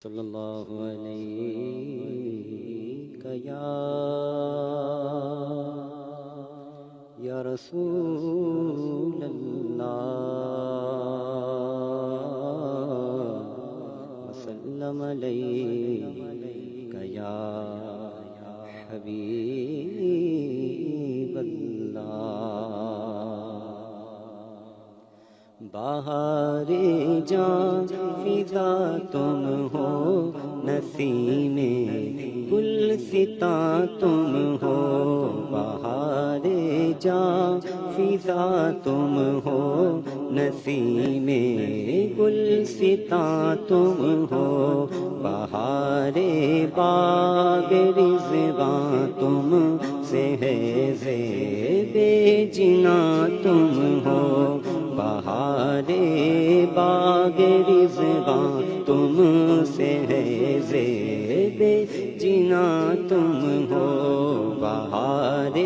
صلی اللہ علیہ یا رسول اللہ وسلم علیک یا حبیب اللہ بہار جاں فضا تم ہو نسیم گلستاں تم ہو بہار جاں فضا تم ہو نسیم گلستاں تم ہو بہار باغ رضوان تم سے ہے زیب جناں تم ہو بہار باغ رضوان تم سے ہے زیب جناں تم ہو بہار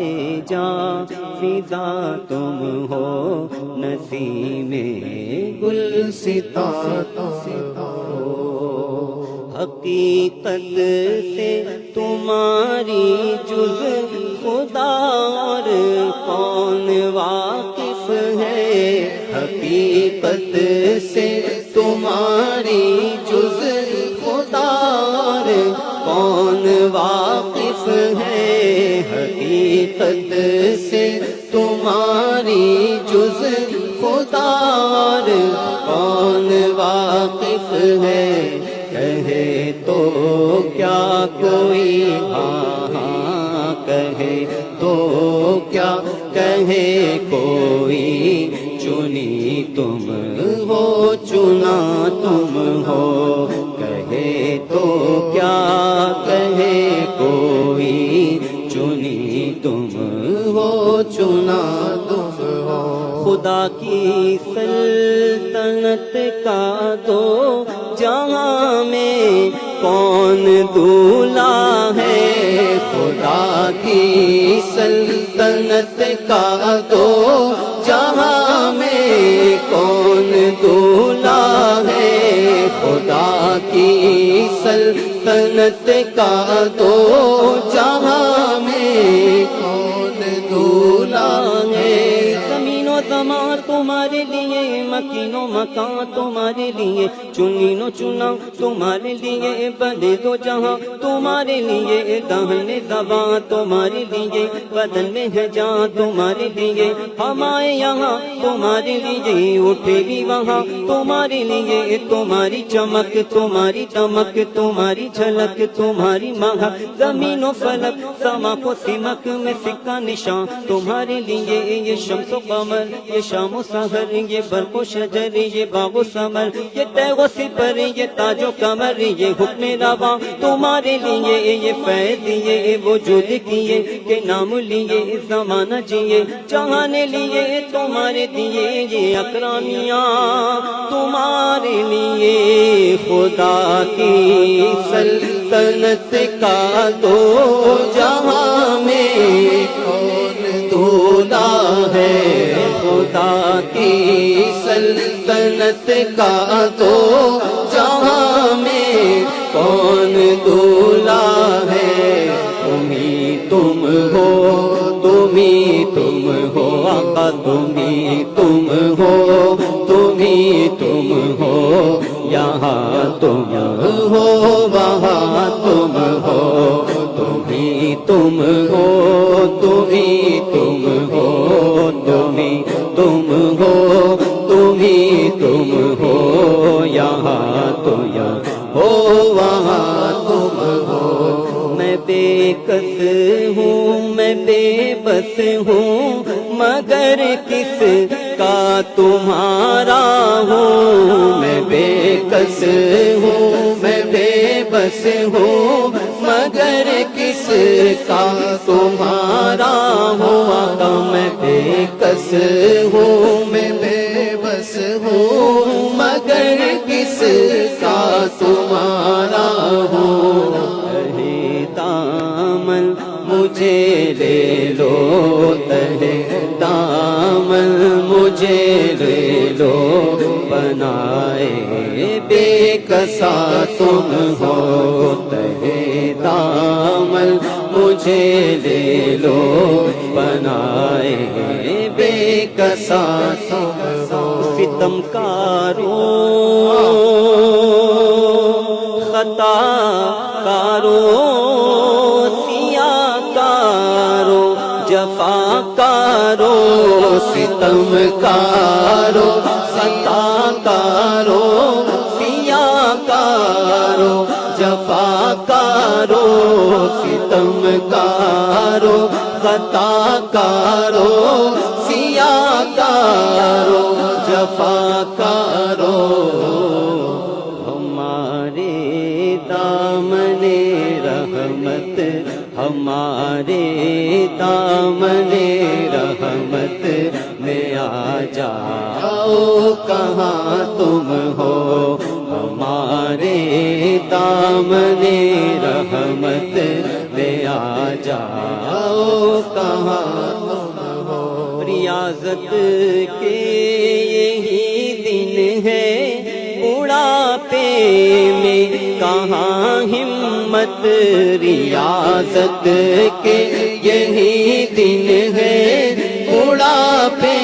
جاں فضا تم ہو نسیم گلستاں حقیقت سے تمہاری جز خدا اور کون واقف ہے حقیقت سے تمہاری جز خدا اور کون واقف ہے حقیقت سے تمہاری جز خدا اور کون واقف ہے کہے تو کیا کوئی ہاں کہے تو کیا کہے کوئی چنی تم ہو چنا تم ہو کہے تو کیا کہے کوئی چنی تم ہو چنا تم ہو خدا کی سلطنت کا دو جہاں میں کون دولا ہے خدا کی سلطنت کا دو جہاں میں کون دولا ہے خدا کی سلطنت کا دو جہاں میں کون دولا ہے زمین و زمان تمہارے لیے مکین و مکان تمہارے لیے چنین و چنا تمہارے لیے بدے دو جہاں تمہارے لیے دہن زبان تمہارے لیے بدن میں ہے جان تمہارے لیے ہم آئے یہاں تمہارے لیے اٹھے بھی وہاں تمہارے لیے تمہاری چمک تمہاری دمک تمہاری جھلک تمہاری مہک زمین و فلک سما کو سمک میں سکہ نشان تمہارے لیے یہ شمس و قمر یہ شام و سحر یہ برق و شجر یہ باغ و ثمر یہ تیغ و سپر یہ تاج و کمر یہ حکم رواں تمہارے لیے یہ فیض یہ وجود کیے کہ نام لیے زمانہ جیے چاہنے لیے تمہارے دیے یہ اکرامیاں تمہارے لیے خدا کی سلطنت کا دو جہاں میں کون دولا ہے خدا کی سلطنت کا دو جہاں میں کون دولا ہے تم ہی تم ہو تم ہی تم ہو آقا تم ہی تم ہو تم ہی تم ہو یہاں تم ہو وہاں تم ہو تم ہی تم ہو تم ہی تم ہو تم ہی تم ہو تم ہی تم ہو یہاں تم ہو وہاں تم ہو میں بے کس ہوں میں بے بس ہوں مگر کس کا تمہارا ہوں میں بے کس ہوں میں بے بس ہوں مگر کس کا تمہارا ہوں آقا میں بے کس ہوں میں بے بس ہوں مگر کس کا تمہارا ہوں اے دامن مجھے لے لو تہ دامن مجھے لے لو بنائے، بے کسا تم ہو تہے دامن مجھے لے لو بنائے، بے کسا تم ہو۔ ستم کاروں خطا کاروں سیاہ کاروں جفا کاروں ستم کاروں خطا کاروں سیاہ کاروں جفا کاروں ستم کاروں خطا کاروں سیاہ کاروں جفا کاروں، ہمارے دامن رحمت ہمارے دامن رحمت میں آ جاؤ، کہاں تم ہو ہمارے دامن رحمت میں آ جاؤ، کہاں تم ہو۔ ریاضت کے یہی دن ہے بڑھاپے میں کہاں ہمت، ریاضت کے یہی دن ہے بڑھاپے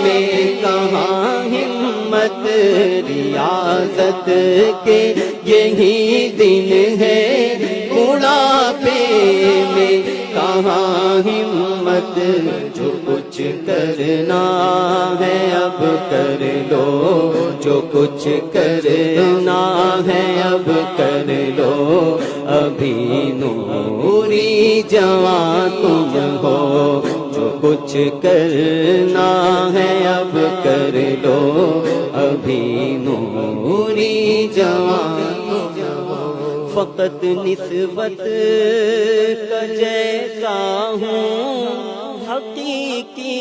میں کہاں ہمت، ریاضت کے یہی دن ہے بڑھاپے میں کہاں ہمت، جو کچھ کرنا ہے اب کر لو، جو کچھ کرنا ہے اب کر لو، ابھی نوری جوان تم ہو، جو کچھ کرنا ہے اب کر لو، ابھی نوری جوان تم ہو۔ فقط نسبت کا جیسا ہوں حقیقی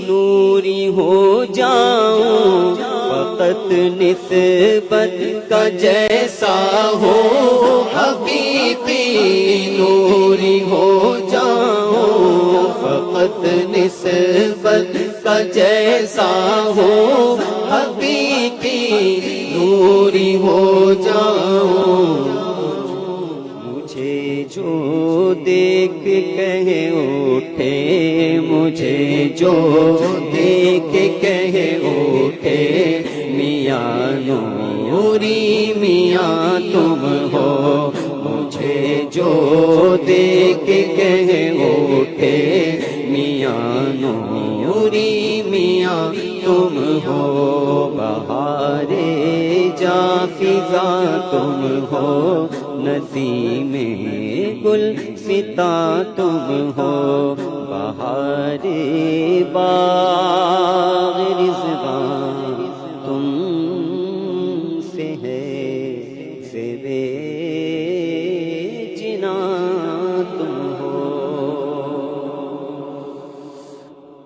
نوری ہو جاؤں، فقط نسبت کا جیسا ہو حقیقی نوری ہو جاؤں، فقط نسبت کا جیسا ہو حقیقی نوری ہو جاؤں، مجھے جو دیکھ کہے اٹھے، مجھے جو دیکھ کہے اٹھے، میاں نوری میاں تم ہو، مجھے جو دیکھ کہے اٹھے، میاں نوری میاں تم ہو، بہارے جا فضا تم ہو، نسیم گل ستا تم ہو، بہارے با